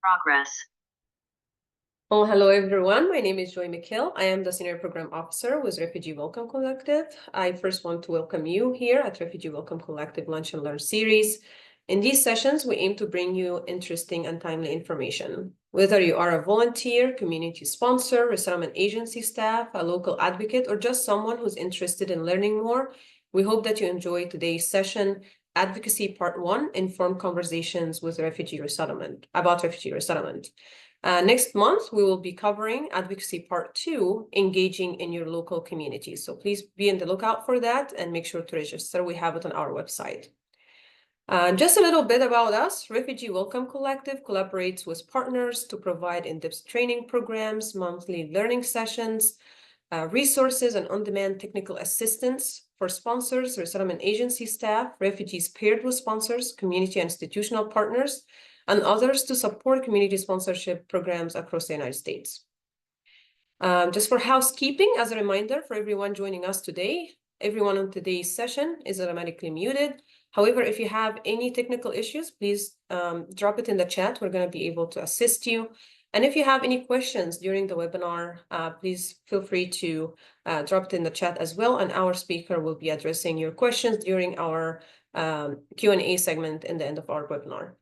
Progress. Well, hello everyone. My name is Joy McHill. I am the Senior Program Officer with Refugee Welcome Collective. I first want to welcome you here at Refugee Welcome Collective Lunch and Learn series. In these sessions, we aim to bring you interesting and timely information. Whether you are a volunteer, community sponsor, resettlement agency staff, a local advocate, or just someone who's interested in learning more, we hope that you enjoy today's session, Advocacy Part 1, Informed Conversations with Refugee Resettlement, about Refugee Resettlement. Next month, we will be covering Advocacy Part 2, Engaging in Your Local Community. So please be on the lookout for that and make sure to register. We have it on our website. Just a little bit about us. Refugee Welcome Collective collaborates with partners to provide in-depth training programs, monthly learning sessions, resources, and on-demand technical assistance for sponsors, resettlement agency staff, refugees paired with sponsors, community and institutional partners, and others to support community sponsorship programs across the United States. Just for housekeeping, as a reminder for everyone joining us today, everyone on today's session is automatically muted. However, if you have any technical issues, please drop it in the chat. We're going to be able to assist you. And if you have any questions during the webinar, please feel free to drop it in the chat as well. And our speaker will be addressing your questions during our Q&A segment in the end of our webinar.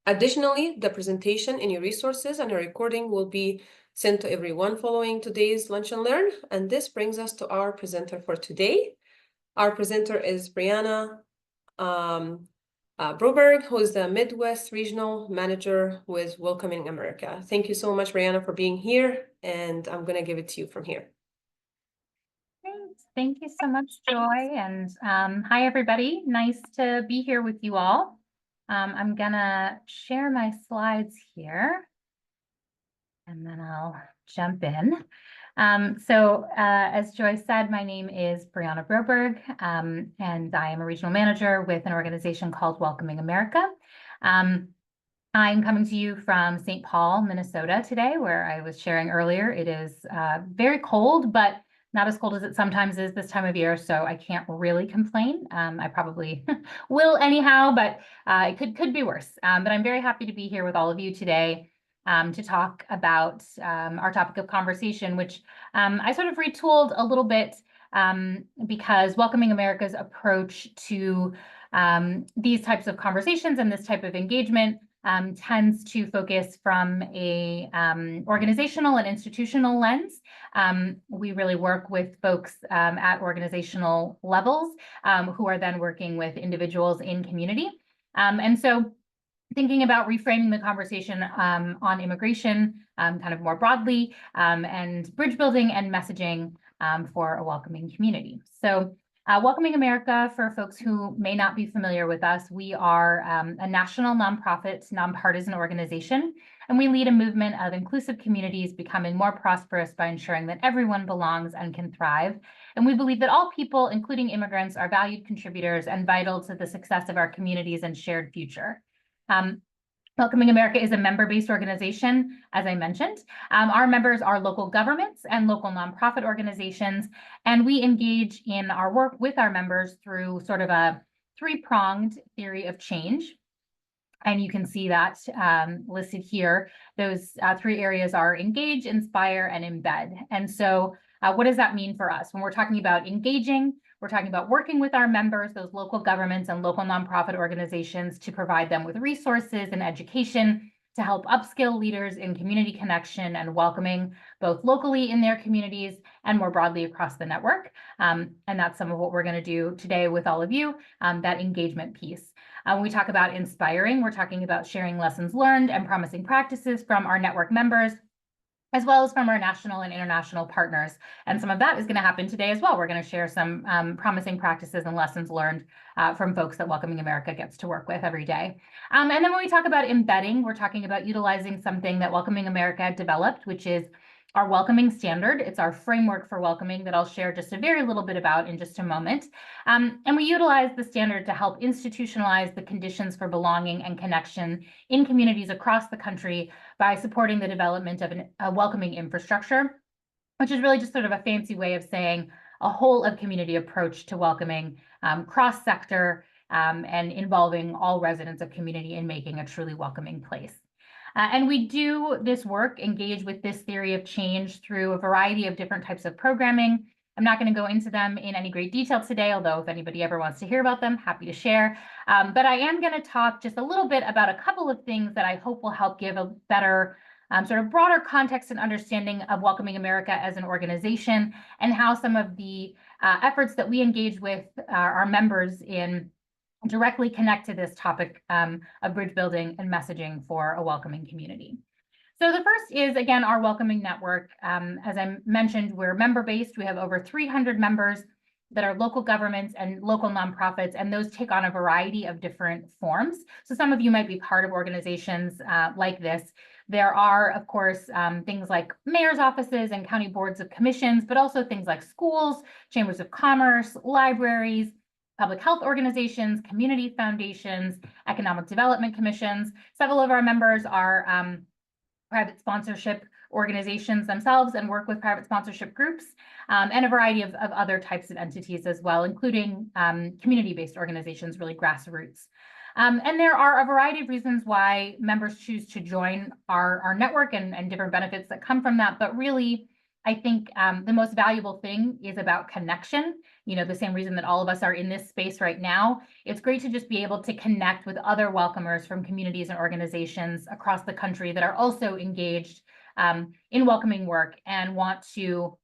Additionally, the presentation and your resources and a recording will be sent to everyone following today's Lunch and Learn. And this brings us to our presenter for today. Our presenter is Brianna Broberg, who is the Midwest Regional Manager with Welcoming America. Thank you so much, Brianna, for being here. And I'm going to give it to you from here. Great. Thank you so much, Joy. And hi, everybody. Nice to be here with you all. I'm gonna share my slides here, and then I'll jump in. As Joy said, my name is Brianna Broberg, and I am a regional manager with an organization called Welcoming America. I'm coming to you from St. Paul, Minnesota today, where I was sharing earlier. It is very cold, but not as cold as it sometimes is this time of year, so I can't really complain. I probably will anyhow, but it could be worse. But I'm very happy to be here with all of you today to talk about our topic of conversation, which I sort of retooled a little bit because Welcoming America's approach to these types of conversations and this type of engagement tends to focus from a organizational and institutional lens. We really work with folks at organizational levels who are then working with individuals in community. And so thinking about reframing the conversation on immigration kind of more broadly and bridge building and messaging for a welcoming community. So Welcoming America, for folks who may not be familiar with us, we are a national nonprofit, nonpartisan organization, and we lead a movement of inclusive communities becoming more prosperous by ensuring that everyone belongs and can thrive. And we believe that all people, including immigrants, are valued contributors and vital to the success of our communities and shared future. Welcoming America is a member-based organization, as I mentioned. Our members are local governments and local nonprofit organizations, and we engage in our work with our members through sort of a three-pronged theory of change. And you can see that listed here. Those three areas are engage, inspire, and embed. And so what does that mean for us? When we're talking about engaging, we're talking about working with our members, those local governments and local nonprofit organizations, to provide them with resources and education to help upskill leaders in community connection and welcoming, both locally in their communities and more broadly across the network. And that's some of what we're going to do today with all of you, that engagement piece. When we talk about inspiring, we're talking about sharing lessons learned and promising practices from our network members, as well as from our national and international partners. And some of that is going to happen today as well. We're going to share some promising practices and lessons learned from folks that Welcoming America gets to work with every day. And then when we talk about embedding, we're talking about utilizing something that Welcoming America developed, which is our welcoming standard. It's our framework for welcoming that I'll share just a very little bit about in just a moment. And we utilize the standard to help institutionalize the conditions for belonging and connection in communities across the country by supporting the development of a welcoming infrastructure, which is really just sort of a fancy way of saying a whole of community approach to welcoming, cross-sector and involving all residents of community in making a truly welcoming place. And we do this work, engage with this theory of change through a variety of different types of programming. I'm not going to go into them in any great detail today, although if anybody ever wants to hear about them, happy to share. But I am going to talk just a little bit about a couple of things that I hope will help give a better sort of broader context and understanding of Welcoming America as an organization, and how some of the efforts that we engage with our members in directly connect to this topic of bridge building and messaging for a welcoming community. So the first is, again, our welcoming network. As I mentioned, we're member-based. We have over 300 members that are local governments and local nonprofits, and those take on a variety of different forms. So some of you might be part of organizations like this. There are, of course, things like mayor's offices and county boards of commissions, but also things like schools, chambers of commerce, libraries, public health organizations, community foundations, economic development commissions. Several of our members are private sponsorship organizations themselves and work with private sponsorship groups, and a variety of other types of entities as well, including community-based organizations, really grassroots. And there are a variety of reasons why members choose to join our network and different benefits that come from that. But really, I think the most valuable thing is about connection. You know, the same reason that all of us are in this space right now. It's great to just be able to connect with other welcomers from communities and organizations across the country that are also engaged in welcoming work and want to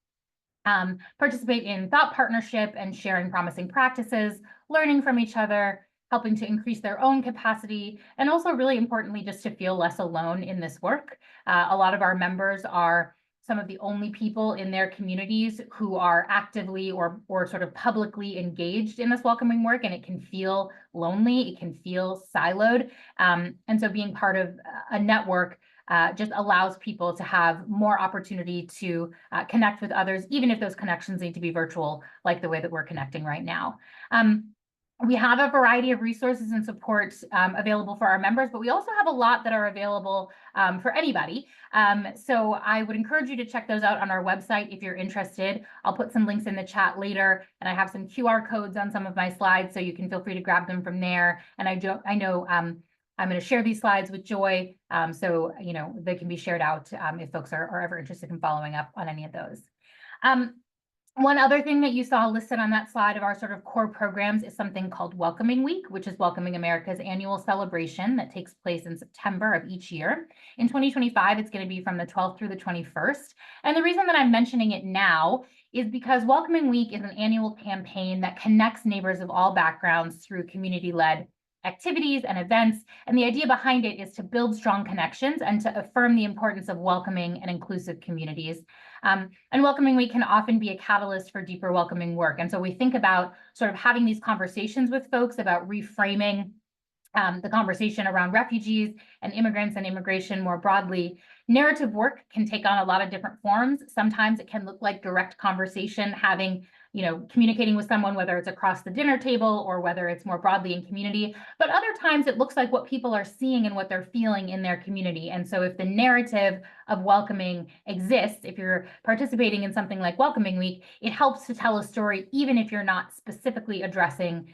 participate in thought partnership and sharing promising practices, learning from each other, helping to increase their own capacity, and also really importantly, just to feel less alone in this work. A lot of our members are some of the only people in their communities who are actively or sort of publicly engaged in this welcoming work, and it can feel lonely, it can feel siloed. And so being part of a network just allows people to have more opportunity to connect with others, even if those connections need to be virtual, like the way that we're connecting right now. We have a variety of resources and supports available for our members, but we also have a lot that are available for anybody. So I would encourage you to check those out on our website if you're interested. I'll put some links in the chat later, and I have some QR codes on some of my slides, so you can feel free to grab them from there. And I know I'm going to share these slides with Joy, so you know they can be shared out if folks are ever interested in following up on any of those. One other thing that you saw listed on that slide of our sort of core programs is something called Welcoming Week, which is Welcoming America's annual celebration that takes place in September of each year. In 2025, it's going to be from the 12th through the 21st. And the reason that I'm mentioning it now is because Welcoming Week is an annual campaign that connects neighbors of all backgrounds through community-led activities and events. And the idea behind it is to build strong connections and to affirm the importance of welcoming and inclusive communities. And Welcoming Week can often be a catalyst for deeper welcoming work. And so we think about sort of having these conversations with folks about reframing the conversation around refugees and immigrants and immigration more broadly. Narrative work can take on a lot of different forms. Sometimes it can look like direct conversation, communicating with someone, whether it's across the dinner table or whether it's more broadly in community. But other times it looks like what people are seeing and what they're feeling in their community. And so if the narrative of welcoming exists, if you're participating in something like Welcoming Week, it helps to tell a story, even if you're not specifically addressing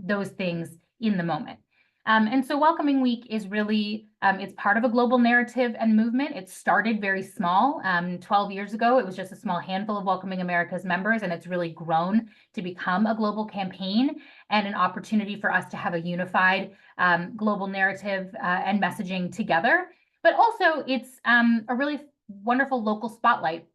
those things in the moment. And so Welcoming Week is really, it's part of a global narrative and movement. It started very small. 12 years ago, it was just a small handful of Welcoming America's members, and it's really grown to become a global campaign and an opportunity for us to have a unified global narrative and messaging together. But also it's a really wonderful local spotlight.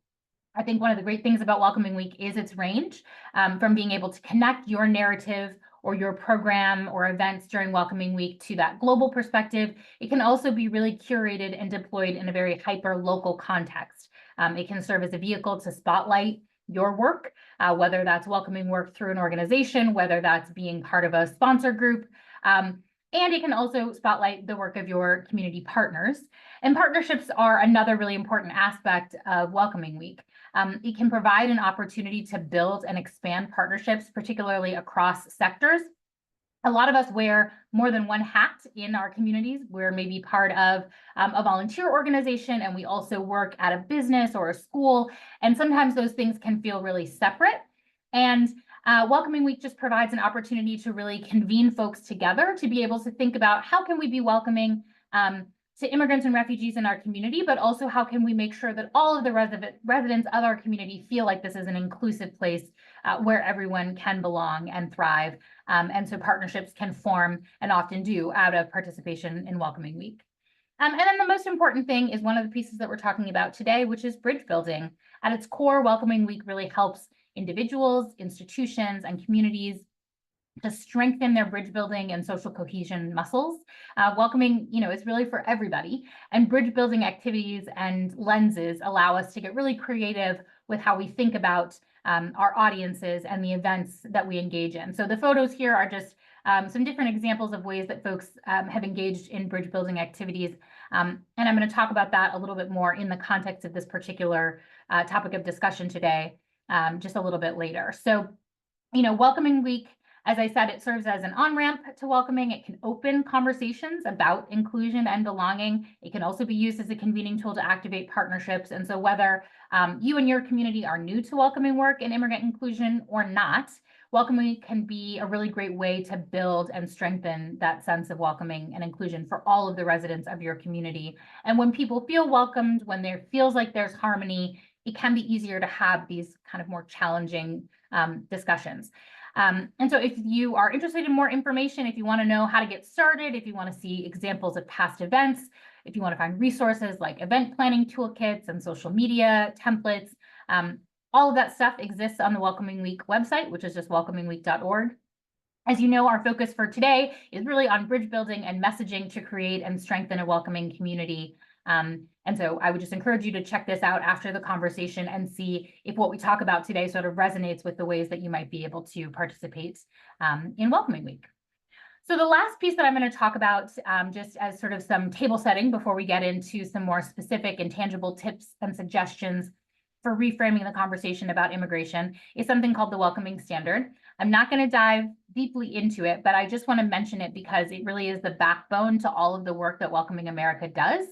I think one of the great things about Welcoming Week is its range, from being able to connect your narrative or your program or events during Welcoming Week to that global perspective. It can also be really curated and deployed in a very hyper-local context. It can serve as a vehicle to spotlight your work, whether that's welcoming work through an organization, whether that's being part of a sponsor group, and it can also spotlight the work of your community partners. And partnerships are another really important aspect of Welcoming Week. It can provide an opportunity to build and expand partnerships, particularly across sectors. A lot of us wear more than one hat in our communities. We're maybe part of a volunteer organization, and we also work at a business or a school. And sometimes those things can feel really separate. And Welcoming Week just provides an opportunity to really convene folks together to be able to think about how can we be welcoming to immigrants and refugees in our community, but also how can we make sure that all of the residents of our community feel like this is an inclusive place where everyone can belong and thrive. And so partnerships can form, and often do, out of participation in Welcoming Week. And then the most important thing is one of the pieces that we're talking about today, which is bridge building. At its core, Welcoming Week really helps individuals, institutions, and communities to strengthen their bridge building and social cohesion muscles. Welcoming, is really for everybody, and bridge building activities and lenses allow us to get really creative with how we think about our audiences and the events that we engage in. So the photos here are just some different examples of ways that folks have engaged in bridge building activities. And I'm going to talk about that a little bit more in the context of this particular topic of discussion today, just a little bit later. So, Welcoming Week, as I said, it serves as an on-ramp to welcoming. It can open conversations about inclusion and belonging. It can also be used as a convening tool to activate partnerships. And so whether you and your community are new to welcoming work and immigrant inclusion or not, Welcoming can be a really great way to build and strengthen that sense of welcoming and inclusion for all of the residents of your community. And when people feel welcomed, when there feels like there's harmony, it can be easier to have these kind of more challenging discussions. And so if you are interested in more information, if you want to know how to get started, if you want to see examples of past events, if you want to find resources like event planning toolkits and social media templates, all of that stuff exists on the Welcoming Week website, which is just welcomingweek.org. As you know, our focus for today is really on bridge building and messaging to create and strengthen a welcoming community. And so I would just encourage you to check this out after the conversation and see if what we talk about today sort of resonates with the ways that you might be able to participate in Welcoming Week. So the last piece that I'm going to talk about, just as sort of some table setting before we get into some more specific and tangible tips and suggestions for reframing the conversation about immigration, is something called the Welcoming Standard. I'm not going to dive deeply into it, but I just want to mention it because it really is the backbone to all of the work that Welcoming America does.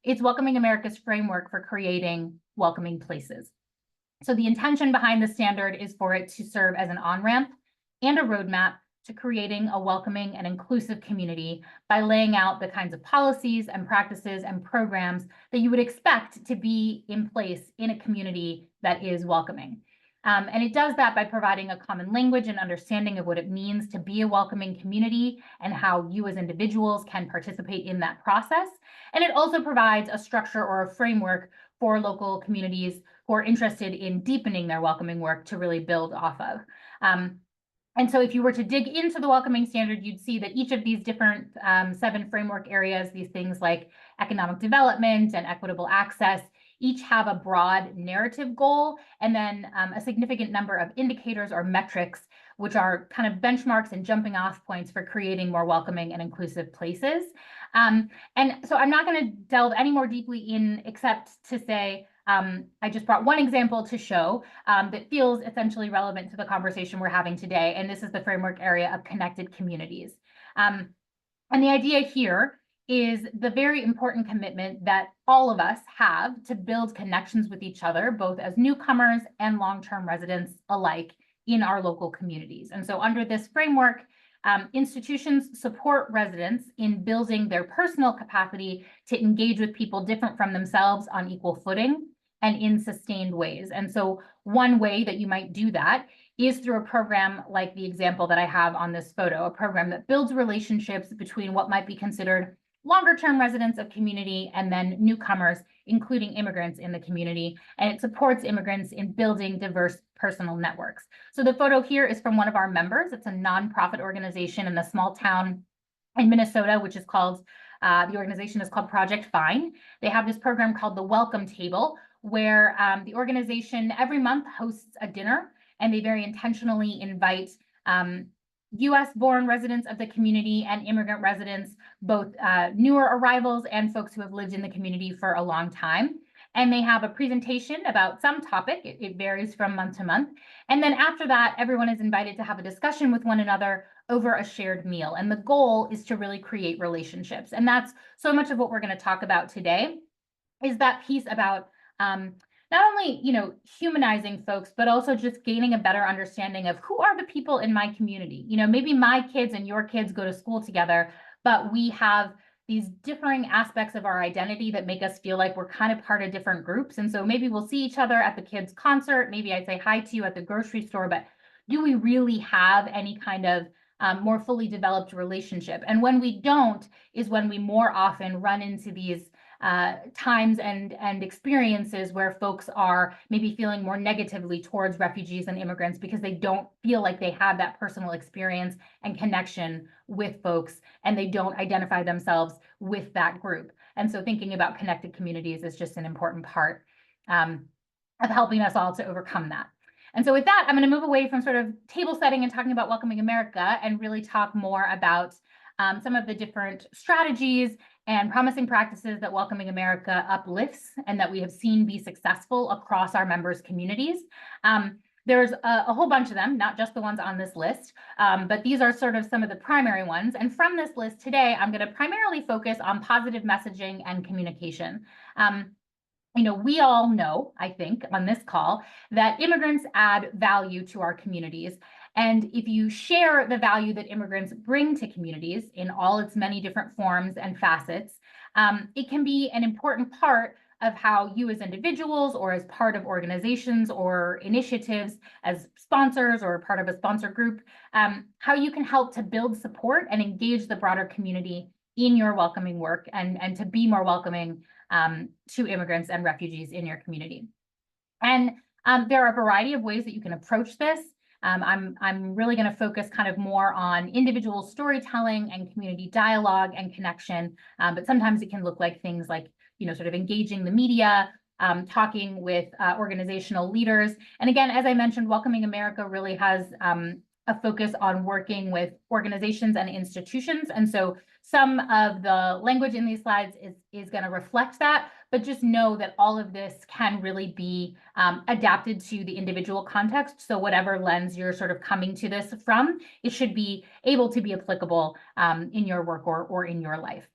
It's Welcoming America's framework for creating welcoming places. So the intention behind the standard is for it to serve as an on-ramp and a roadmap to creating a welcoming and inclusive community by laying out the kinds of policies and practices and programs that you would expect to be in place in a community that is welcoming. And it does that by providing a common language and understanding of what it means to be a welcoming community and how you as individuals can participate in that process. And it also provides a structure or a framework for local communities who are interested in deepening their welcoming work to really build off of. And so if you were to dig into the Welcoming Standard, you'd see that each of these different 7 framework areas, these things like economic development and equitable access, each have a broad narrative goal, and then a significant number of indicators or metrics, which are kind of benchmarks and jumping off points for creating more welcoming and inclusive places. And so I'm not going to delve any more deeply in, except to say, I just brought one example to show that feels essentially relevant to the conversation we're having today, and this is the framework area of connected communities. And the idea here is the very important commitment that all of us have to build connections with each other, both as newcomers and long-term residents alike in our local communities. And so under this framework, institutions support residents in building their personal capacity to engage with people different from themselves on equal footing and in sustained ways. And so one way that you might do that is through a program like the example that I have on this photo, a program that builds relationships between what might be considered longer-term residents of community and then newcomers, including immigrants in the community. And it supports immigrants in building diverse personal networks. So the photo here is from one of our members. It's a nonprofit organization in a small town in Minnesota, which is called, the organization is called Project Fine. They have this program called the Welcome Table, where the organization every month hosts a dinner, and they very intentionally invite US-born residents of the community and immigrant residents, both newer arrivals and folks who have lived in the community for a long time. And they have a presentation about some topic. It varies from month to month. And then after that, everyone is invited to have a discussion with one another over a shared meal. And the goal is to really create relationships. And that's so much of what we're going to talk about today, is that piece about not only, humanizing folks, but also just gaining a better understanding of who are the people in my community. Maybe my kids and your kids go to school together, but we have these differing aspects of our identity that make us feel like we're kind of part of different groups. And so maybe we'll see each other at the kids' concert. Maybe I say hi to you at the grocery store, but do we really have any kind of more fully developed relationship? And when we don't is when we more often run into these times and experiences where folks are maybe feeling more negatively towards refugees and immigrants because they don't feel like they have that personal experience and connection with folks, and they don't identify themselves with that group. And so thinking about connected communities is just an important part of helping us all to overcome that. And so with that, I'm going to move away from sort of table setting and talking about Welcoming America and really talk more about some of the different strategies and promising practices that Welcoming America uplifts and that we have seen be successful across our members' communities. There's a whole bunch of them, not just the ones on this list, but these are sort of some of the primary ones. And from this list today, I'm going to primarily focus on positive messaging and communication. We all know, I think, on this call, that immigrants add value to our communities. And if you share the value that immigrants bring to communities in all its many different forms and facets, it can be an important part of how you as individuals or as part of organizations or initiatives, as sponsors or part of a sponsor group, how you can help to build support and engage the broader community in your welcoming work and to be more welcoming to immigrants and refugees in your community. And there are a variety of ways that you can approach this. I'm really going to focus kind of more on individual storytelling and community dialogue and connection, but sometimes it can look like things like, sort of engaging the media, talking with organizational leaders. And again, as I mentioned, Welcoming America really has a focus on working with organizations and institutions. And so some of the language in these slides is going to reflect that, but just know that all of this can really be adapted to the individual context. So whatever lens you're sort of coming to this from, it should be able to be applicable in your work or in your life.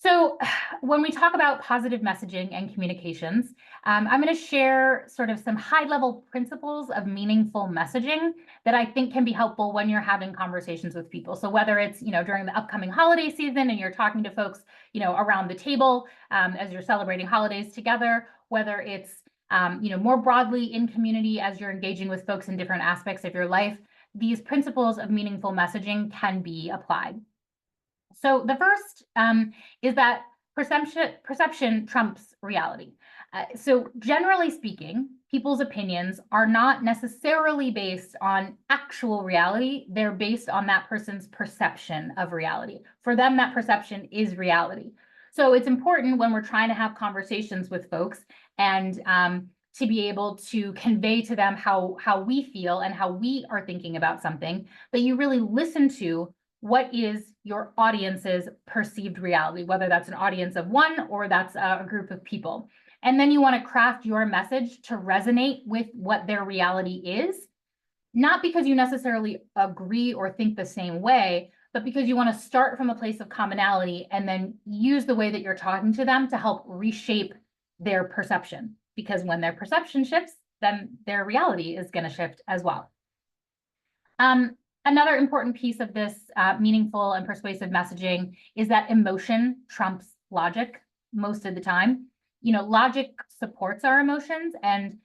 So when we talk about positive messaging and communications, I'm going to share sort of some high-level principles of meaningful messaging that I think can be helpful when you're having conversations with people. So whether it's, during the upcoming holiday season and you're talking to folks, around the table as you're celebrating holidays together, whether it's, more broadly in community as you're engaging with folks in different aspects of your life, these principles of meaningful messaging can be applied. So the first is that perception trumps reality. So generally speaking, people's opinions are not necessarily based on actual reality. They're based on that person's perception of reality. For them, that perception is reality. So it's important when we're trying to have conversations with folks and to be able to convey to them how we feel and how we are thinking about something, that you really listen to what is your audience's perceived reality, whether that's an audience of one or that's a group of people. And then you want to craft your message to resonate with what their reality is, not because you necessarily agree or think the same way, but because you want to start from a place of commonality and then use the way that you're talking to them to help reshape their perception. Because when their perception shifts, then their reality is going to shift as well. Another important piece of this meaningful and persuasive messaging is that emotion trumps logic most of the time. Logic supports our emotions, and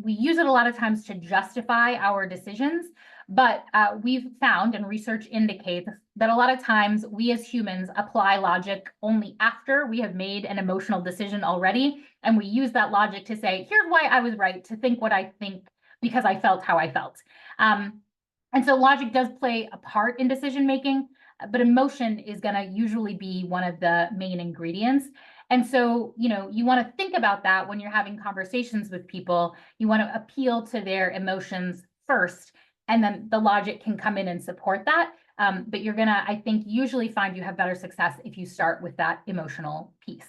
we use it a lot of times to justify our decisions. But we've found, and research indicates, that a lot of times we as humans apply logic only after we have made an emotional decision already. And we use that logic to say, here's why I was right to think what I think because I felt how I felt. And so logic does play a part in decision making, but emotion is going to usually be one of the main ingredients. And so, you want to think about that when you're having conversations with people. You want to appeal to their emotions first, and then the logic can come in and support that. But you're going to, I think, usually find you have better success if you start with that emotional piece.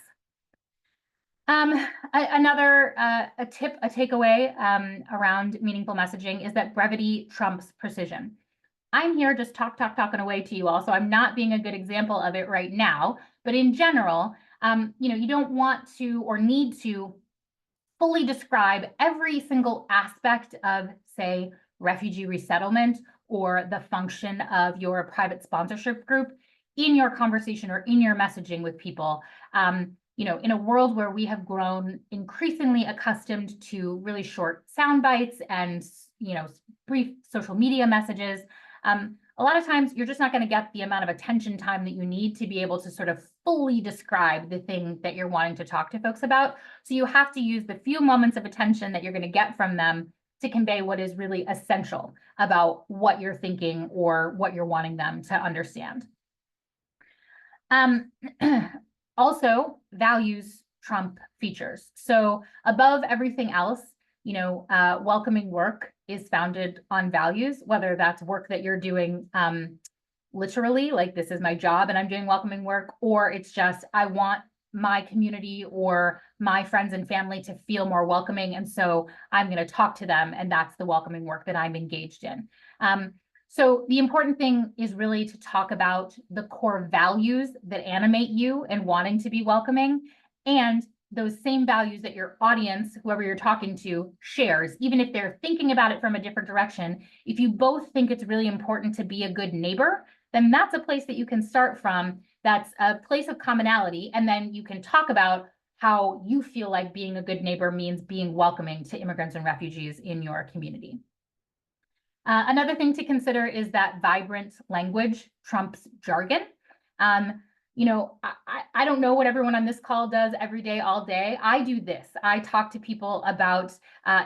Another a takeaway around meaningful messaging is that brevity trumps precision. I'm here just talking away to you all, so I'm not being a good example of it right now. But in general, you don't want to or need to fully describe every single aspect of, say, refugee resettlement or the function of your private sponsorship group in your conversation or in your messaging with people. In a world where we have grown increasingly accustomed to really short sound bites and, brief social media messages, a lot of times you're just not going to get the amount of attention time that you need to be able to sort of fully describe the thing that you're wanting to talk to folks about. So you have to use the few moments of attention that you're going to get from them to convey what is really essential about what you're thinking or what you're wanting them to understand. Also, values trump features. So above everything else, welcoming work is founded on values, whether that's work that you're doing literally, like this is my job and I'm doing welcoming work, or it's just I want my community or my friends and family to feel more welcoming. And so I'm going to talk to them, and that's the welcoming work that I'm engaged in. So the important thing is really to talk about the core values that animate you and wanting to be welcoming, and those same values that your audience, whoever you're talking to, shares, even if they're thinking about it from a different direction. If you both think it's really important to be a good neighbor, then that's a place that you can start from. That's a place of commonality. And then you can talk about how you feel like being a good neighbor means being welcoming to immigrants and refugees in your community. Another thing to consider is that vibrant language trumps jargon. I don't know what everyone on this call does every day, all day. I do this. I talk to people about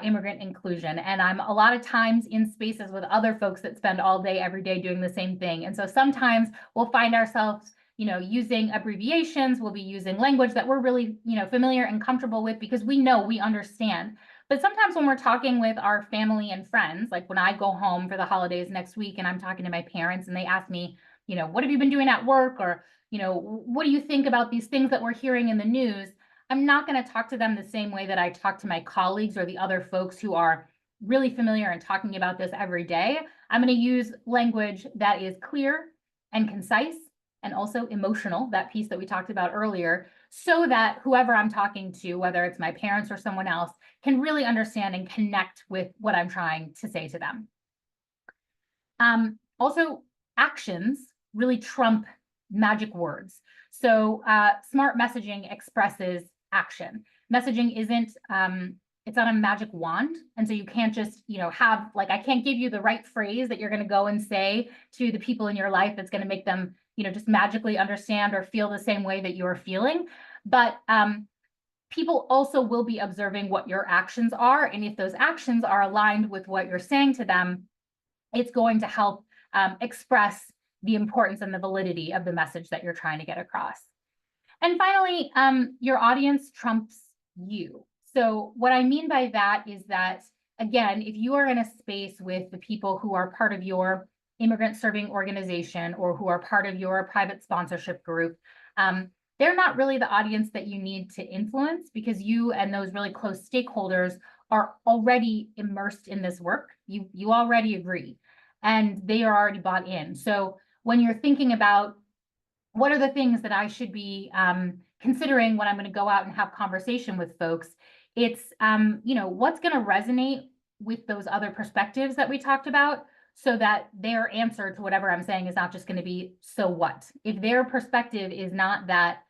immigrant inclusion, and I'm a lot of times in spaces with other folks that spend all day, every day doing the same thing. And so sometimes we'll find ourselves, using abbreviations, we'll be using language that we're really, familiar and comfortable with because we know, we understand. But sometimes when we're talking with our family and friends, like when I go home for the holidays next week and I'm talking to my parents and they ask me, what have you been doing at work? Or, what do you think about these things that we're hearing in the news? I'm not going to talk to them the same way that I talk to my colleagues or the other folks who are really familiar and talking about this every day. I'm going to use language that is clear and concise and also emotional, that piece that we talked about earlier, so that whoever I'm talking to, whether it's my parents or someone else, can really understand and connect with what I'm trying to say to them. Also, actions really trump magic words. So smart messaging expresses action. Messaging isn't, it's not a magic wand. And so you can't just, have, like, I can't give you the right phrase that you're going to go and say to the people in your life that's going to make them, just magically understand or feel the same way that you're feeling. But people also will be observing what your actions are. And if those actions are aligned with what you're saying to them, it's going to help express the importance and the validity of the message that you're trying to get across. And finally, your audience trumps you. So what I mean by that is that, again, if you are in a space with the people who are part of your immigrant serving organization or who are part of your private sponsorship group, they're not really the audience that you need to influence, because you and those really close stakeholders are already immersed in this work. You already agree, and they are already bought in. So when you're thinking about what are the things that I should be considering when I'm going to go out and have conversation with folks, it's what's going to resonate with those other perspectives that we talked about, so that their answer to whatever I'm saying is not just going to be, so what? If their perspective is not that,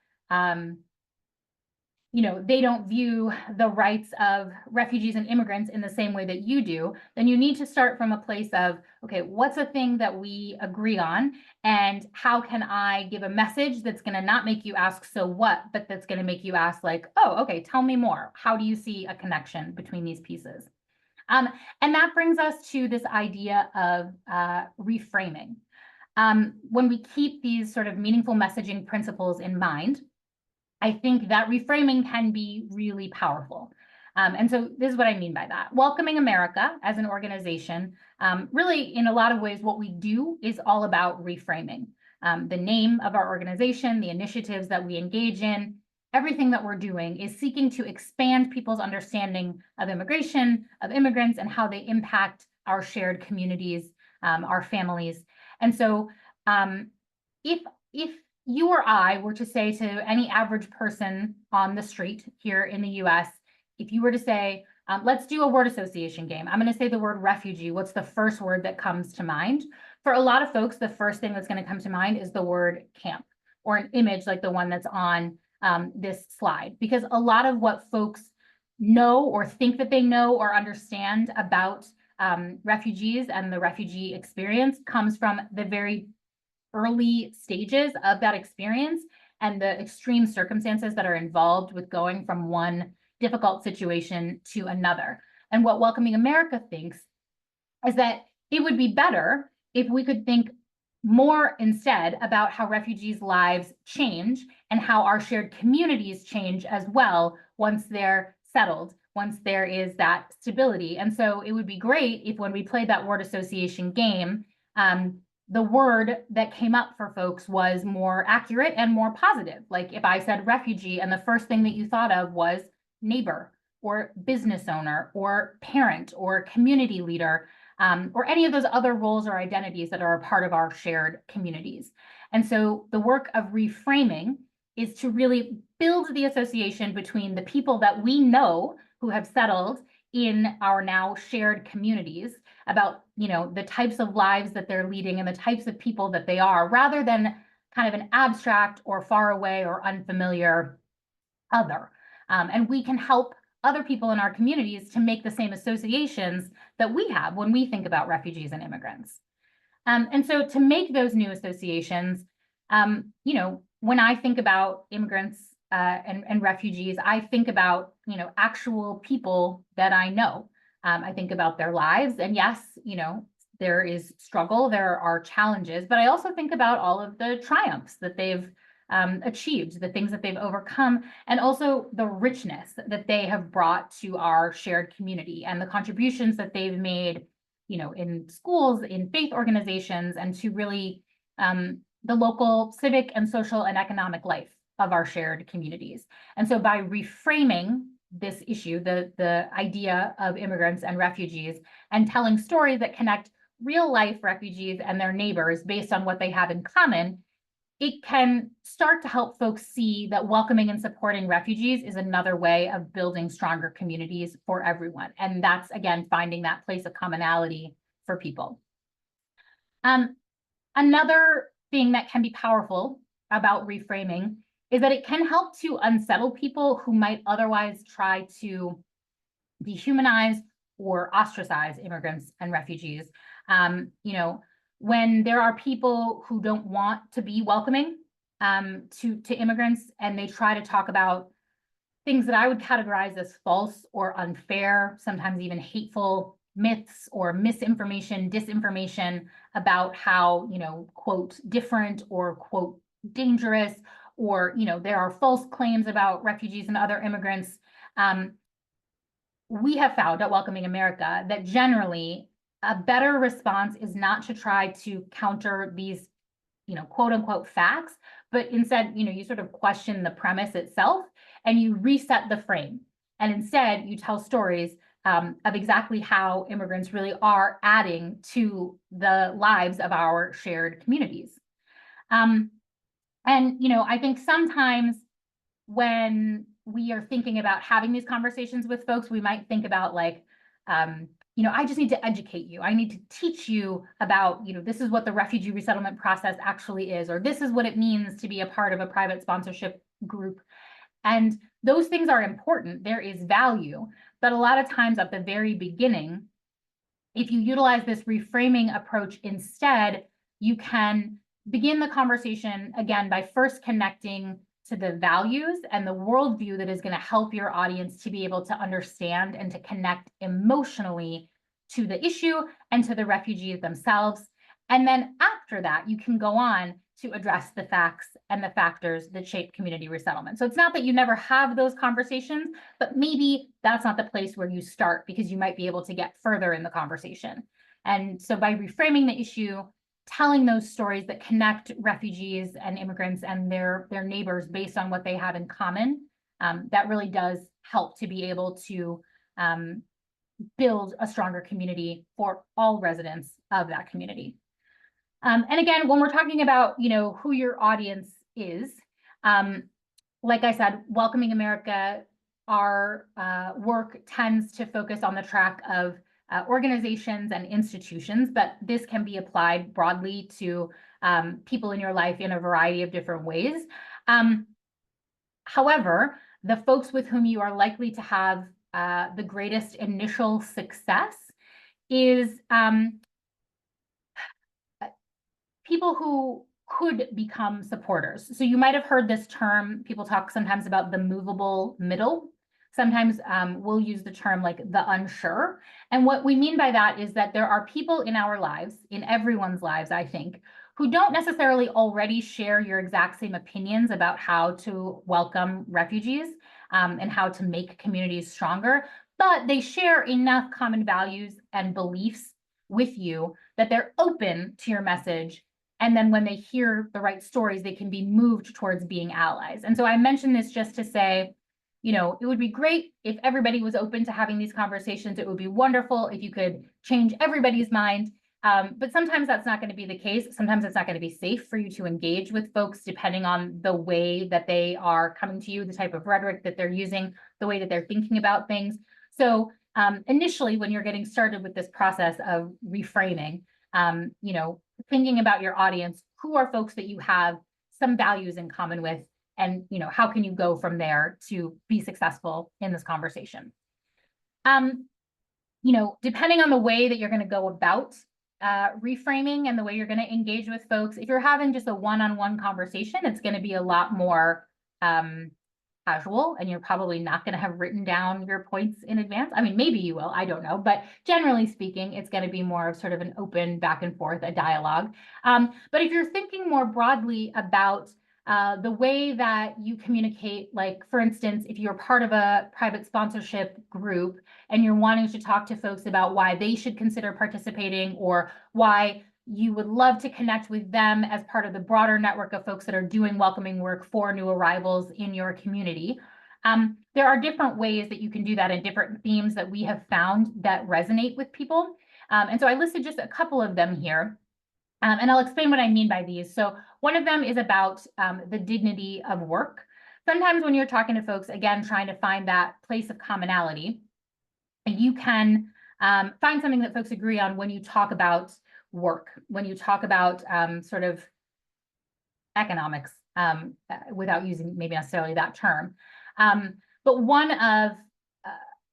they don't view the rights of refugees and immigrants in the same way that you do, then you need to start from a place of, okay, what's a thing that we agree on? And how can I give a message that's going to not make you ask, so what, but that's going to make you ask, like, oh, okay, tell me more. How do you see a connection between these pieces? And that brings us to this idea of reframing. When we keep these sort of meaningful messaging principles in mind, I think that reframing can be really powerful. And so this is what I mean by that. Welcoming America as an organization, really in a lot of ways, what we do is all about reframing. The name of our organization, the initiatives that we engage in, everything that we're doing is seeking to expand people's understanding of immigration, of immigrants, and how they impact our shared communities, our families. And so if you or I were to say to any average person on the street here in the US, if you were to say, let's do a word association game. I'm going to say the word refugee. What's the first word that comes to mind? For a lot of folks, the first thing that's going to come to mind is the word camp, or an image like the one that's on this slide, because a lot of what folks know or think that they know or understand about refugees and the refugee experience comes from the very early stages of that experience and the extreme circumstances that are involved with going from one difficult situation to another. And what Welcoming America thinks is that it would be better if we could think more instead about how refugees' lives change and how our shared communities change as well once they're settled, once there is that stability. And so it would be great if when we played that word association game, the word that came up for folks was more accurate and more positive. Like if I said refugee and the first thing that you thought of was neighbor or business owner or parent or community leader, or any of those other roles or identities that are a part of our shared communities. And so the work of reframing is to really build the association between the people that we know who have settled in our now shared communities about, the types of lives that they're leading and the types of people that they are, rather than kind of an abstract or far away or unfamiliar other. And we can help other people in our communities to make the same associations that we have when we think about refugees and immigrants. And so to make those new associations, when I think about immigrants and refugees, I think about, actual people that I know. I think about their lives, and yes, there is struggle, there are challenges, but I also think about all of the triumphs that they've achieved, the things that they've overcome, and also the richness that they have brought to our shared community and the contributions that they've made, in schools, in faith organizations, and to really the local civic and social and economic life of our shared communities. And so by reframing this issue, the idea of immigrants and refugees, and telling stories that connect real life refugees and their neighbors based on what they have in common, it can start to help folks see that welcoming and supporting refugees is another way of building stronger communities for everyone. And that's, again, finding that place of commonality for people. Another thing that can be powerful about reframing is that it can help to unsettle people who might otherwise try to dehumanize or ostracize immigrants and refugees. When there are people who don't want to be welcoming to immigrants, and they try to talk about things that I would categorize as false or unfair, sometimes even hateful myths or misinformation, disinformation about how, quote, different or quote, dangerous, or, there are false claims about refugees and other immigrants. We have found at Welcoming America that generally a better response is not to try to counter these, quote unquote facts, but instead, you sort of question the premise itself and you reset the frame. And instead you tell stories of exactly how immigrants really are adding to the lives of our shared communities. I think sometimes when we are thinking about having these conversations with folks, we might think about like, I just need to educate you. I need to teach you about, this is what the refugee resettlement process actually is, or this is what it means to be a part of a private sponsorship group. And those things are important. There is value. But a lot of times at the very beginning, if you utilize this reframing approach instead, you can begin the conversation again by first connecting to the values and the worldview that is going to help your audience to be able to understand and to connect emotionally to the issue and to the refugees themselves. And then after that, you can go on to address the facts and the factors that shape community resettlement. So it's not that you never have those conversations, but maybe that's not the place where you start, because you might be able to get further in the conversation. And so by reframing the issue, telling those stories that connect refugees and immigrants and their neighbors based on what they have in common, that really does help to be able to build a stronger community for all residents of that community. And again, when we're talking about, who your audience is, like I said, Welcoming America, our work tends to focus on the track of organizations and institutions, but this can be applied broadly to people in your life in a variety of different ways. However, the folks with whom you are likely to have the greatest initial success is people who could become supporters. So you might have heard this term, people talk sometimes about the movable middle. Sometimes we'll use the term like the unsure. And what we mean by that is that there are people in our lives, in everyone's lives, I think, who don't necessarily already share your exact same opinions about how to welcome refugees and how to make communities stronger, but they share enough common values and beliefs with you that they're open to your message. And then when they hear the right stories, they can be moved towards being allies. And so I mentioned this just to say, it would be great if everybody was open to having these conversations. It would be wonderful if you could change everybody's mind. But sometimes that's not going to be the case. Sometimes it's not going to be safe for you to engage with folks depending on the way that they are coming to you, the type of rhetoric that they're using, the way that they're thinking about things. So initially, when you're getting started with this process of reframing, thinking about your audience, who are folks that you have some values in common with, and how can you go from there to be successful in this conversation? Depending on the way that you're going to go about reframing and the way you're going to engage with folks, if you're having just a one-on-one conversation, it's going to be a lot more casual, and you're probably not going to have written down your points in advance. I mean, maybe you will, I don't know, but generally speaking, it's going to be more of sort of an open back and forth, a dialogue. But if you're thinking more broadly about the way that you communicate, like for instance, if you're part of a private sponsorship group and you're wanting to talk to folks about why they should consider participating, or why you would love to connect with them as part of the broader network of folks that are doing welcoming work for new arrivals in your community. There are different ways that you can do that, and different themes that we have found that resonate with people. And so I listed just a couple of them here. And I'll explain what I mean by these. So one of them is about the dignity of work. Sometimes when you're talking to folks, again, trying to find that place of commonality, you can find something that folks agree on when you talk about work, when you talk about sort of economics, without using maybe necessarily that term. But one of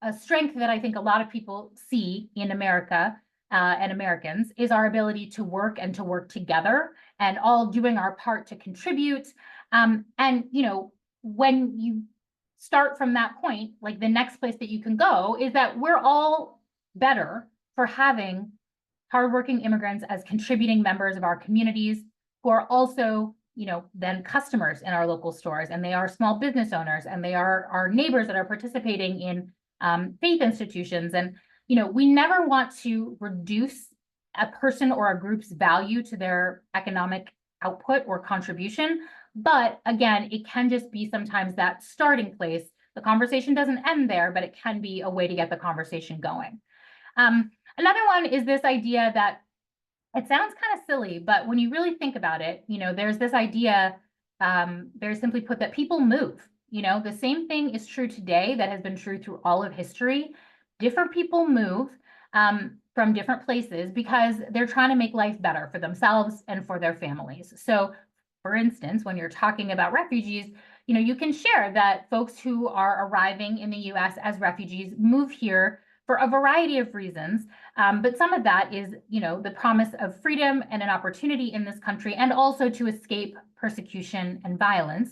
a strength that I think a lot of people see in America and Americans is our ability to work and to work together, and all doing our part to contribute. And when you start from that point, like the next place that you can go is that we're all better for having hardworking immigrants as contributing members of our communities, who are also, then customers in our local stores, and they are small business owners, and they are our neighbors that are participating in faith institutions. And, we never want to reduce a person or a group's value to their economic output or contribution. But again, it can just be sometimes that starting place. The conversation doesn't end there, but it can be a way to get the conversation going. Another one is this idea that it sounds kind of silly, but when you really think about it, there's this idea, very simply put, that people move. The same thing is true today that has been true through all of history. Different people move from different places because they're trying to make life better for themselves and for their families. So, for instance, when you're talking about refugees, you can share that folks who are arriving in the US as refugees move here for a variety of reasons. But some of that is, the promise of freedom and an opportunity in this country, and also to escape persecution and violence.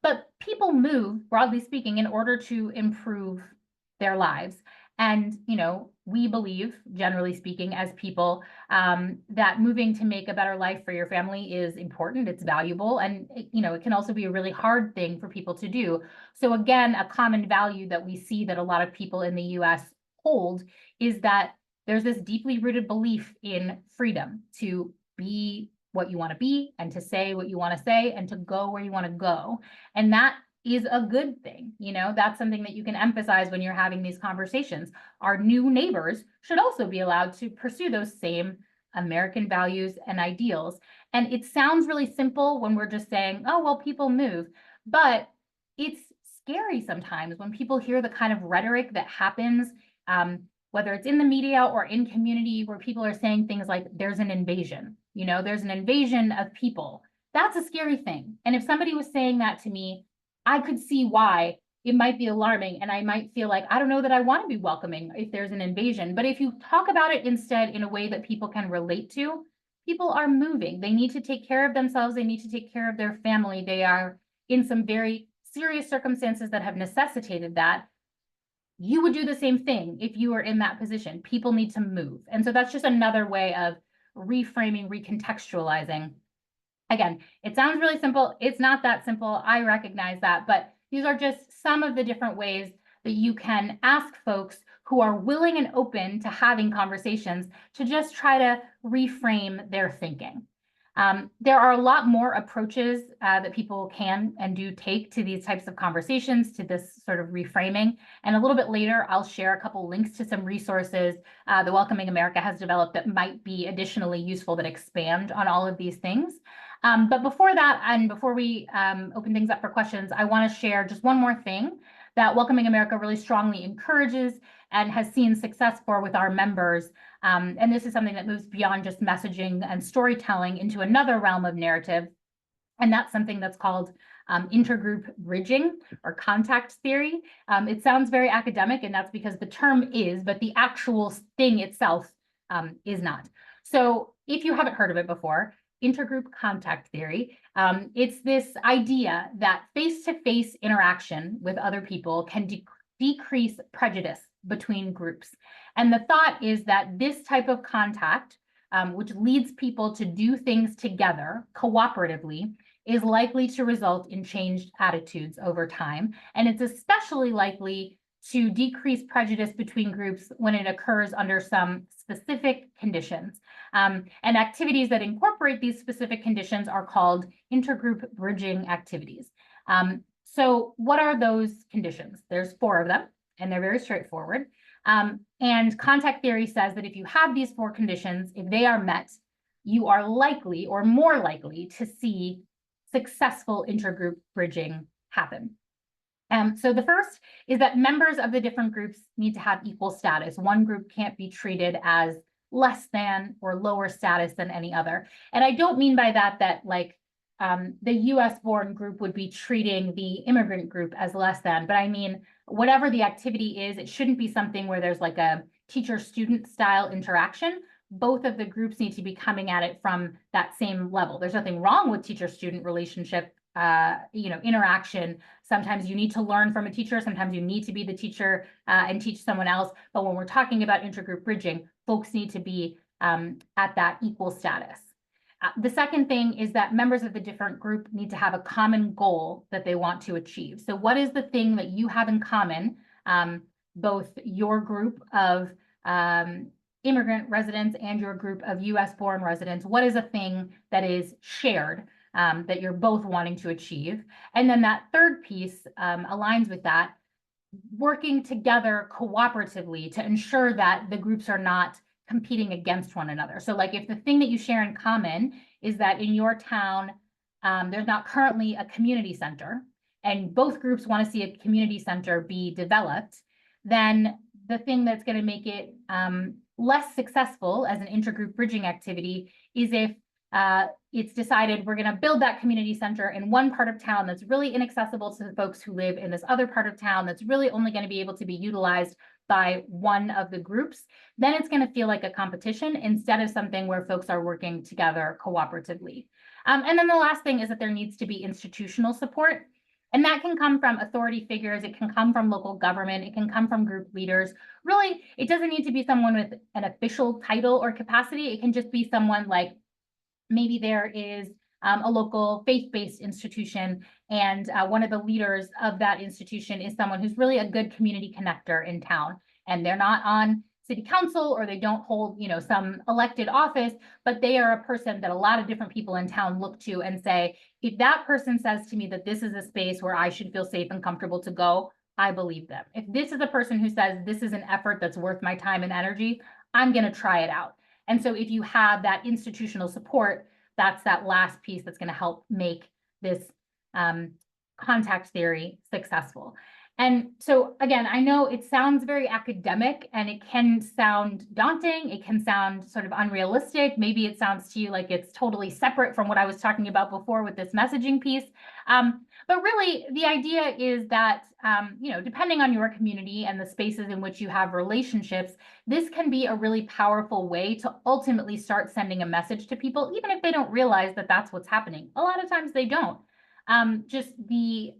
But people move, broadly speaking, in order to improve their lives. And, we believe, generally speaking, as people, that moving to make a better life for your family is important, it's valuable, and, it can also be a really hard thing for people to do. So again, a common value that we see that a lot of people in the US hold is that there's this deeply rooted belief in freedom to be what you want to be, and to say what you want to say, and to go where you want to go. And that is a good thing. That's something that you can emphasize when you're having these conversations. Our new neighbors should also be allowed to pursue those same American values and ideals. And it sounds really simple when we're just saying, oh, well, people move, but it's scary sometimes when people hear the kind of rhetoric that happens whether it's in the media or in community, where people are saying things like, there's an invasion, there's an invasion of people. That's a scary thing. And if somebody was saying that to me, I could see why it might be alarming, and I might feel like, I don't know that I want to be welcoming if there's an invasion. But if you talk about it instead in a way that people can relate to, people are moving. They need to take care of themselves. They need to take care of their family. They are in some very serious circumstances that have necessitated that. You would do the same thing if you were in that position. People need to move. And so that's just another way of reframing, recontextualizing. Again, it sounds really simple. It's not that simple. I recognize that, but these are just some of the different ways that you can ask folks who are willing and open to having conversations to just try to reframe their thinking. There are a lot more approaches that people can and do take to these types of conversations, to this sort of reframing. And a little bit later, I'll share a couple links to some resources that Welcoming America has developed that might be additionally useful, that expand on all of these things. But before that, and before we open things up for questions, I want to share just one more thing that Welcoming America really strongly encourages and has seen success for with our members. And this is something that moves beyond just messaging and storytelling into another realm of narrative. And that's something that's called intergroup bridging or contact theory. It sounds very academic, and that's because the term is, but the actual thing itself is not. So if you haven't heard of it before, intergroup contact theory, it's this idea that face-to-face interaction with other people can decrease prejudice between groups. And the thought is that this type of contact, which leads people to do things together cooperatively, is likely to result in changed attitudes over time. And it's especially likely to decrease prejudice between groups when it occurs under some specific conditions. And activities that incorporate these specific conditions are called intergroup bridging activities. So what are those conditions? There's 4 of them, and they're very straightforward. And contact theory says that if you have these 4 conditions, if they are met, you are likely or more likely to see successful intergroup bridging happen. So the first is that members of the different groups need to have equal status. One group can't be treated as less than or lower status than any other. And I don't mean by that that like the US born group would be treating the immigrant group as less than, but I mean, whatever the activity is, it shouldn't be something where there's like a teacher-student style interaction. Both of the groups need to be coming at it from that same level. There's nothing wrong with teacher-student relationship, interaction. Sometimes you need to learn from a teacher. Sometimes you need to be the teacher and teach someone else. But when we're talking about intergroup bridging, folks need to be at that equal status. The second thing is that members of the different group need to have a common goal that they want to achieve. So what is the thing that you have in common, both your group of immigrant residents and your group of US born residents? What is a thing that is shared that you're both wanting to achieve? And then that third piece aligns with that, working together cooperatively to ensure that the groups are not competing against one another. So like if the thing that you share in common is that in your town, there's not currently a community center, and both groups want to see a community center be developed, then the thing that's going to make it less successful as an intergroup bridging activity is if it's decided we're going to build that community center in one part of town that's really inaccessible to the folks who live in this other part of town, that's really only going to be able to be utilized by one of the groups. Then it's going to feel like a competition instead of something where folks are working together cooperatively. And then the last thing is that there needs to be institutional support. And that can come from authority figures. It can come from local government. It can come from group leaders. Really, it doesn't need to be someone with an official title or capacity. It can just be someone like, maybe there is a local faith-based institution, and one of the leaders of that institution is someone who's really a good community connector in town. And they're not on city council, or they don't hold, some elected office, but they are a person that a lot of different people in town look to and say, if that person says to me that this is a space where I should feel safe and comfortable to go, I believe them. If this is a person who says this is an effort that's worth my time and energy, I'm going to try it out. And so if you have that institutional support, that's that last piece that's going to help make this contact theory successful. And so again, I know it sounds very academic and it can sound daunting. It can sound sort of unrealistic. Maybe it sounds to you like it's totally separate from what I was talking about before with this messaging piece. But really, the idea is that, depending on your community and the spaces in which you have relationships, this can be a really powerful way to ultimately start sending a message to people, even if they don't realize that that's what's happening. A lot of times they don't. Just the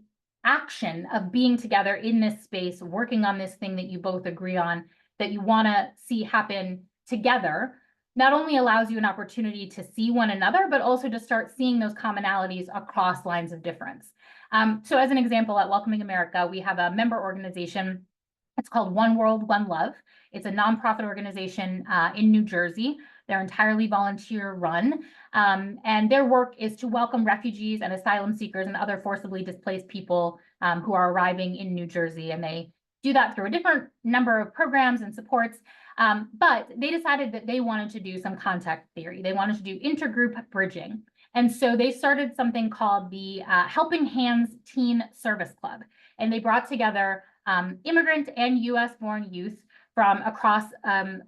action of being together in this space, working on this thing that you both agree on, that you want to see happen together, not only allows you an opportunity to see one another, but also to start seeing those commonalities across lines of difference. So as an example, at Welcoming America, we have a member organization. It's called One World, One Love. It's a nonprofit organization in New Jersey. They're entirely volunteer run. And their work is to welcome refugees and asylum seekers and other forcibly displaced people who are arriving in New Jersey. And they do that through a different number of programs and supports. But they decided that they wanted to do some contact theory. They wanted to do intergroup bridging. And so they started something called the Helping Hands Teen Service Club. And they brought together immigrant and US-born youth from across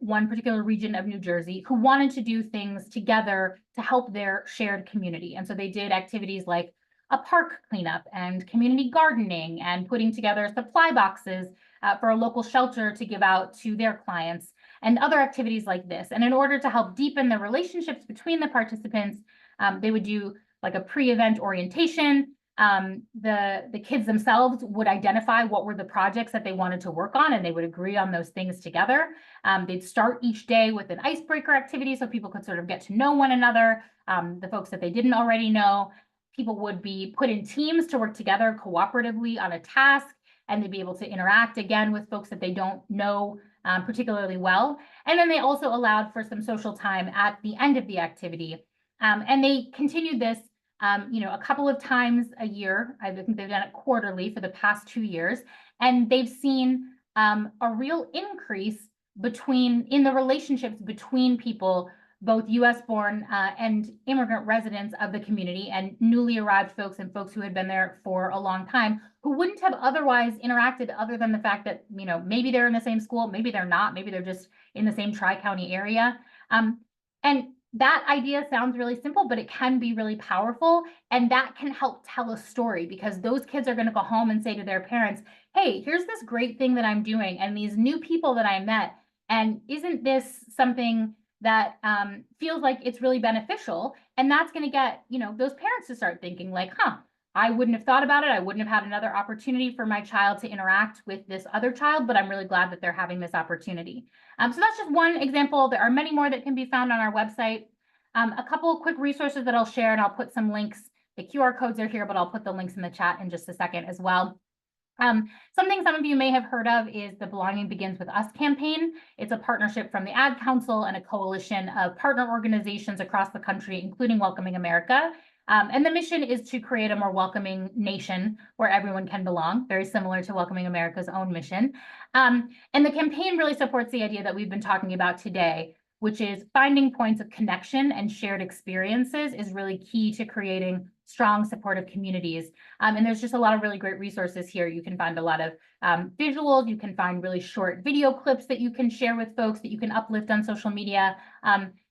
one particular region of New Jersey who wanted to do things together to help their shared community. And so they did activities like a park cleanup and community gardening and putting together supply boxes for a local shelter to give out to their clients and other activities like this. And in order to help deepen the relationships between the participants, they would do like a pre-event orientation. The kids themselves would identify what were the projects that they wanted to work on, and they would agree on those things together. They'd start each day with an icebreaker activity so people could sort of get to know one another, the folks that they didn't already know. People would be put in teams to work together cooperatively on a task, and they'd be able to interact again with folks that they don't know particularly well. And then they also allowed for some social time at the end of the activity. And they continued this a couple of times a year. I think they've done it quarterly for the past 2 years, and they've seen a real increase in the relationships between people, both US-born and immigrant residents of the community, and newly arrived folks and folks who had been there for a long time, who wouldn't have otherwise interacted other than the fact that, maybe they're in the same school, maybe they're not, maybe they're just in the same Tri-County area. And that idea sounds really simple, but it can be really powerful. And that can help tell a story, because those kids are going to go home and say to their parents, hey, here's this great thing that I'm doing and these new people that I met. And isn't this something that feels like it's really beneficial? And that's going to get, those parents to start thinking like, I wouldn't have thought about it. I wouldn't have had another opportunity for my child to interact with this other child, but I'm really glad that they're having this opportunity. So that's just one example. There are many more that can be found on our website. A couple of quick resources that I'll share, and I'll put some links. The QR codes are here, but I'll put the links in the chat in just a second as well. Something some of you may have heard of is the Belonging Begins With Us campaign. It's a partnership from the Ad Council and a coalition of partner organizations across the country, including Welcoming America. And the mission is to create a more welcoming nation where everyone can belong, very similar to Welcoming America's own mission. And the campaign really supports the idea that we've been talking about today, which is finding points of connection and shared experiences is really key to creating strong, supportive communities. And there's just a lot of really great resources here. You can find a lot of visuals. You can find really short video clips that you can share with folks that you can uplift on social media.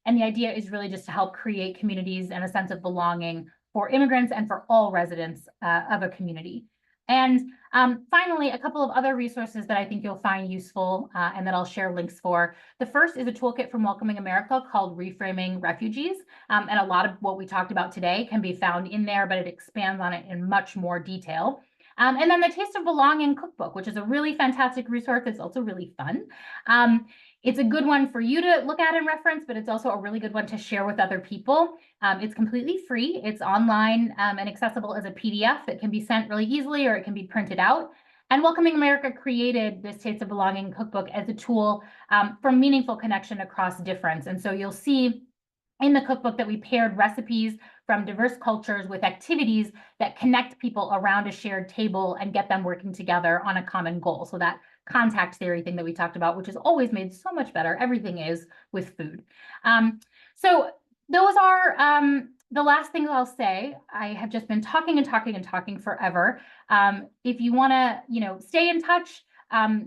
And the idea is really just to help create communities and a sense of belonging for immigrants and for all residents of a community. And finally, a couple of other resources that I think you'll find useful and that I'll share links for. The first is a toolkit from Welcoming America called Reframing Refugees. And a lot of what we talked about today can be found in there, but it expands on it in much more detail. And then the Taste of Belonging cookbook, which is a really fantastic resource. It's also really fun. It's a good one for you to look at and reference, but it's also a really good one to share with other people. It's completely free. It's online and accessible as a PDF that can be sent really easily, or it can be printed out. And Welcoming America created this Taste of Belonging cookbook as a tool for meaningful connection across difference. And so you'll see in the cookbook that we paired recipes from diverse cultures with activities that connect people around a shared table and get them working together on a common goal. So that contact theory thing that we talked about, which is always made so much better, everything is, with food. So those are the last thing I'll say, I have just been talking and talking and talking forever. If you want to, stay in touch,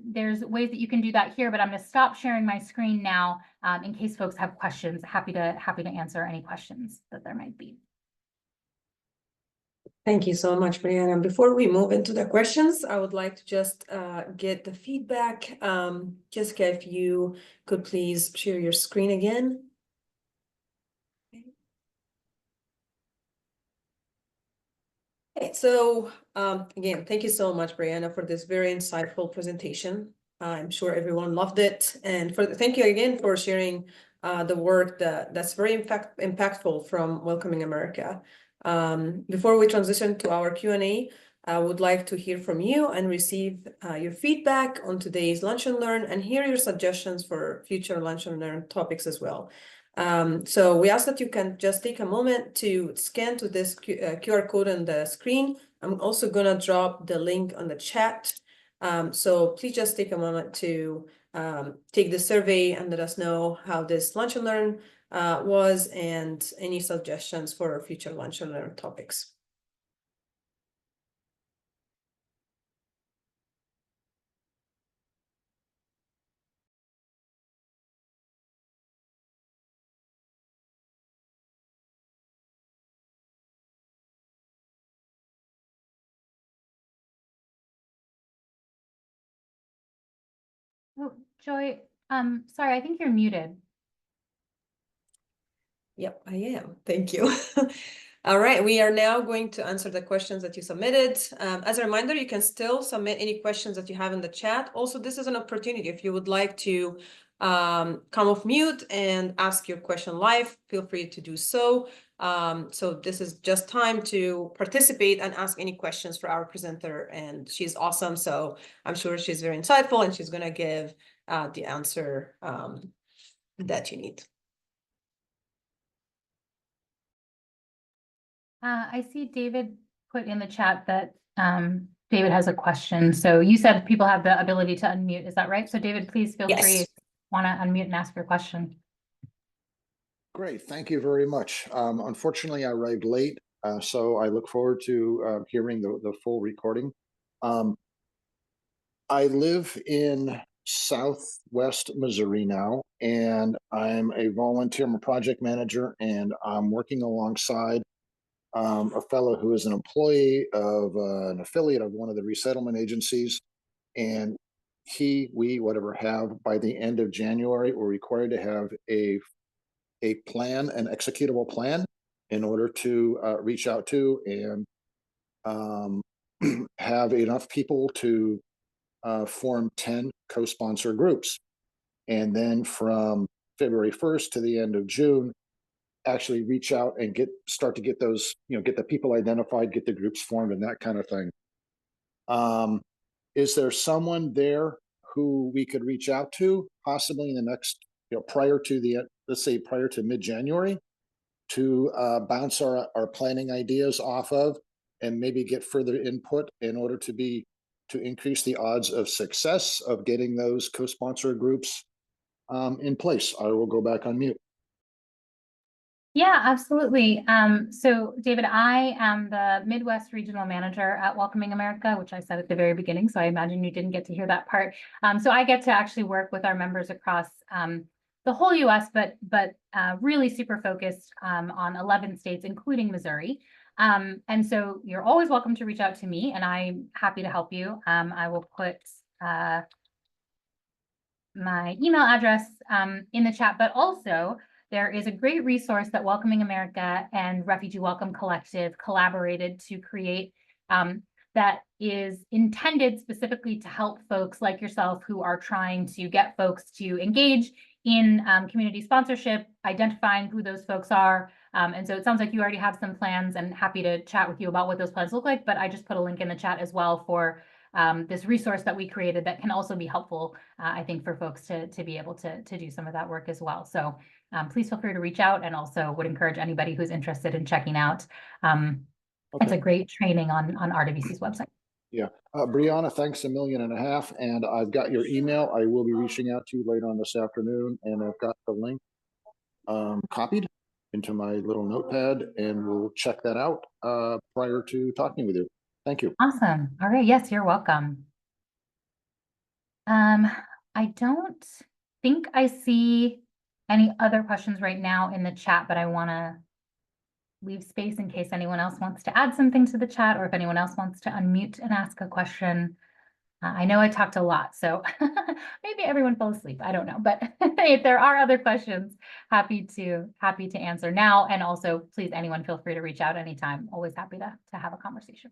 there's ways that you can do that here, but I'm going to stop sharing my screen now in case folks have questions. Happy to answer any questions that there might be. Thank you so much, Brianna. Before we move into the questions, I would like to just get the feedback. Jessica, if you could please share your screen again. Okay, so again, thank you so much, Brianna, for this very insightful presentation. I'm sure everyone loved it. And thank you again for sharing the work that's very impactful from Welcoming America. Before we transition to our Q&A, I would like to hear from you and receive your feedback on today's Lunch and Learn and hear your suggestions for future Lunch and Learn topics as well. So we ask that you can just take a moment to scan to this QR code on the screen. I'm also gonna drop the link on the chat. So please just take a moment to take the survey and let us know how this Lunch and Learn was and any suggestions for future Lunch and Learn topics. Oh, Joy, sorry, I think you're muted. Yep, I am. Thank you. All right, we are now going to answer the questions that you submitted. As a reminder, you can still submit any questions that you have in the chat. Also, this is an opportunity. If you would like to come off mute and ask your question live, feel free to do so. So this is just time to participate and ask any questions for our presenter. And she's awesome. So I'm sure she's very insightful and she's going to give the answer that you need. I see David put in the chat that David has a question. So you said people have the ability to unmute. Is that right? So David, please feel free if you want to unmute and ask your question. Great, thank you very much. Unfortunately, I arrived late, so I look forward to hearing the full recording. I live in Southwest Missouri now, and I'm a volunteer, I'm a project manager, and I'm working alongside a fellow who is an employee of an affiliate of one of the resettlement agencies. And we, whatever, have by the end of January, we're required to have a plan, an executable plan, in order to reach out to and have enough people to form 10 co-sponsor groups. And then from February 1st to the end of June, actually reach out and start to get those, get the people identified, get the groups formed and that kind of thing. Is there someone there who we could reach out to possibly in the next, prior to let's say prior to mid-January, to bounce our planning ideas off of and maybe get further input in order to increase the odds of success of getting those co-sponsor groups in place? I will go back on mute. Yeah, absolutely. So David, I am the Midwest Regional Manager at Welcoming America, which I said at the very beginning, so I imagine you didn't get to hear that part. So I get to actually work with our members across the whole US, but really super focused on 11 states, including Missouri. And so you're always welcome to reach out to me, and I'm happy to help you. I will put my email address in the chat, but also there is a great resource that Welcoming America and Refugee Welcome Collective collaborated to create that is intended specifically to help folks like yourself who are trying to get folks to engage in community sponsorship, identifying who those folks are. And so it sounds like you already have some plans, and happy to chat with you about what those plans look like, but I just put a link in the chat as well for this resource that we created that can also be helpful, I think, for folks to be able to do some of that work as well. So please feel free to reach out, and also would encourage anybody who's interested in checking out. It's a great training on RWC's website. Yeah. Brianna, thanks a million and a half. And I've got your email. I will be reaching out to you later on this afternoon, and I've got the link copied. into my little notepad, and we'll check that out prior to talking with you. Thank you. Awesome. All right. Yes, you're welcome. I don't think I see any other questions right now in the chat, but I want to leave space in case anyone else wants to add something to the chat, or if anyone else wants to unmute and ask a question. I know I talked a lot, so maybe everyone fell asleep. I don't know, but if there are other questions, happy to answer now. And also, please, anyone feel free to reach out anytime. Always happy to have a conversation.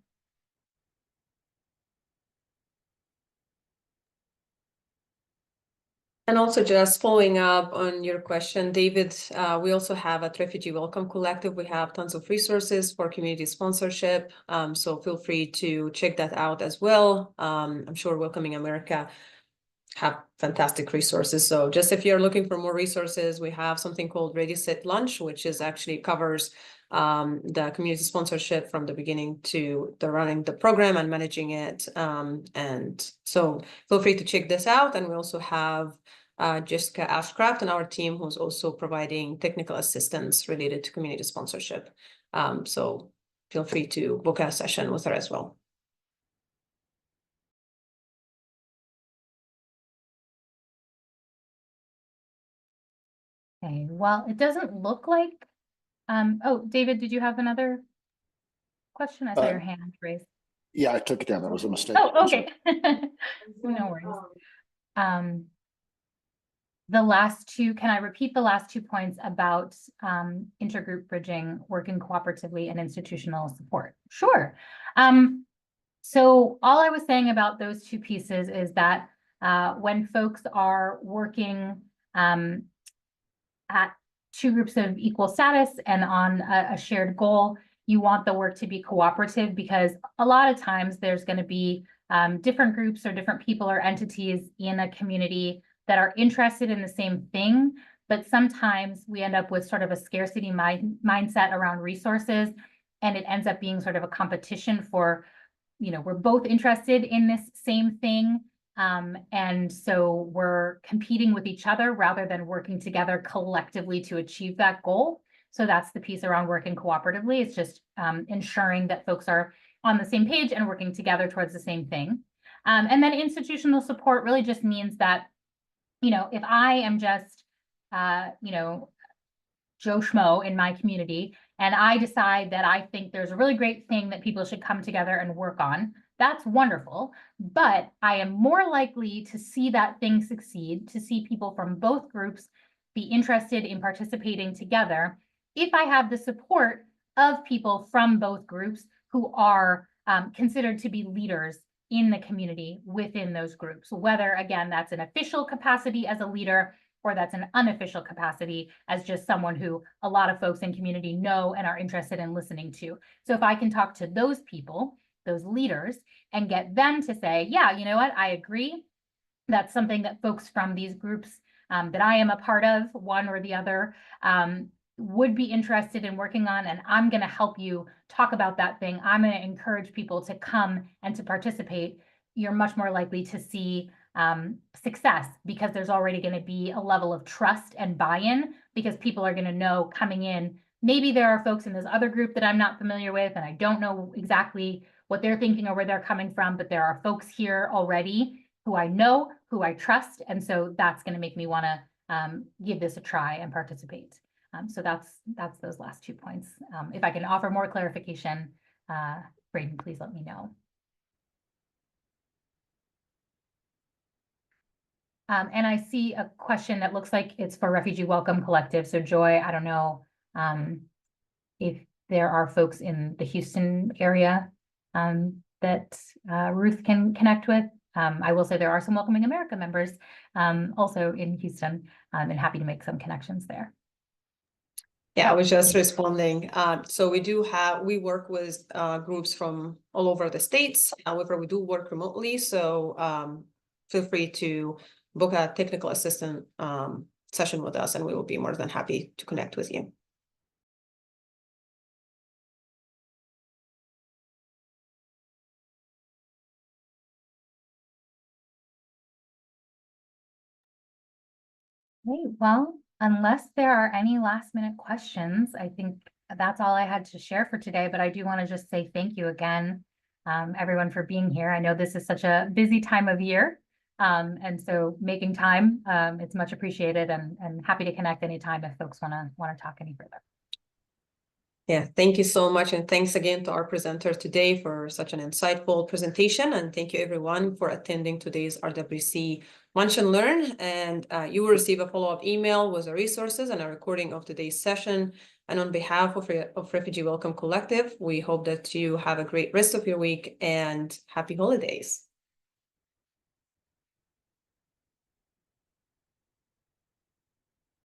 And also just following up on your question, David, we also have at Refugee Welcome Collective, we have tons of resources for community sponsorship. So feel free to check that out as well. I'm sure Welcoming America have fantastic resources. So just if you're looking for more resources, we have something called Ready Set Lunch, which is actually covers the community sponsorship from the beginning to the running the program and managing it. And so feel free to check this out. And we also have Jessica Ashcraft on our team, who's also providing technical assistance related to community sponsorship. So feel free to book a session with her as well. Okay, well, it doesn't look like, oh, David, did you have another question? I saw your hand raised. Yeah, I took it down. That was a mistake. Oh, okay. No worries. The last two, can I repeat the last 2 points about intergroup bridging, working cooperatively, and institutional support? Sure. So all I was saying about those two pieces is that when folks are working at two groups of equal status and on a shared goal, you want the work to be cooperative, because a lot of times there's going to be different groups or different people or entities in a community that are interested in the same thing, but sometimes we end up with sort of a scarcity mindset around resources, and it ends up being sort of a competition for, we're both interested in this same thing. And so we're competing with each other rather than working together collectively to achieve that goal. So that's the piece around working cooperatively. It's just ensuring that folks are on the same page and working together towards the same thing. And then institutional support really just means that, if I am just, Joe Schmo in my community, and I decide that I think there's a really great thing that people should come together and work on, that's wonderful. But I am more likely to see that thing succeed, to see people from both groups be interested in participating together, if I have the support of people from both groups who are considered to be leaders in the community within those groups, whether, again, that's an official capacity as a leader, or that's an unofficial capacity as just someone who a lot of folks in community know and are interested in listening to. So if I can talk to those people, those leaders, and get them to say, yeah, you know what, I agree. That's something that folks from these groups that I am a part of, one or the other, would be interested in working on, and I'm going to help you talk about that thing. I'm going to encourage people to come and to participate. You're much more likely to see success, because there's already going to be a level of trust and buy-in, because people are going to know coming in, maybe there are folks in this other group that I'm not familiar with, and I don't know exactly what they're thinking or where they're coming from, but there are folks here already who I know, who I trust, and so that's going to make me want to give this a try and participate. So that's those last 2 points. If I can offer more clarification, Braden, please let me know. And I see a question that looks like it's for Refugee Welcome Collective. So Joy, I don't know if there are folks in the Houston area that Ruth can connect with. I will say there are some Welcoming America members also in Houston, and happy to make some connections there. Yeah, I was just responding. So we work with groups from all over the states. However, we do work remotely. So feel free to book a technical assistant session with us, and we will be more than happy to connect with you. Great. Well, Unless there are any last minute questions, I think that's all I had to share for today, but I do want to just say thank you again, everyone, for being here. I know this is such a busy time of year. And so making time, it's much appreciated, and happy to connect anytime if folks want to talk any further. Yeah, thank you so much. And thanks again to our presenter today for such an insightful presentation. And thank you everyone for attending today's RWC Lunch and Learn. And you will receive a follow-up email with the resources and a recording of today's session. And on behalf of Refugee Welcome Collective, we hope that you have a great rest of your week and happy holidays.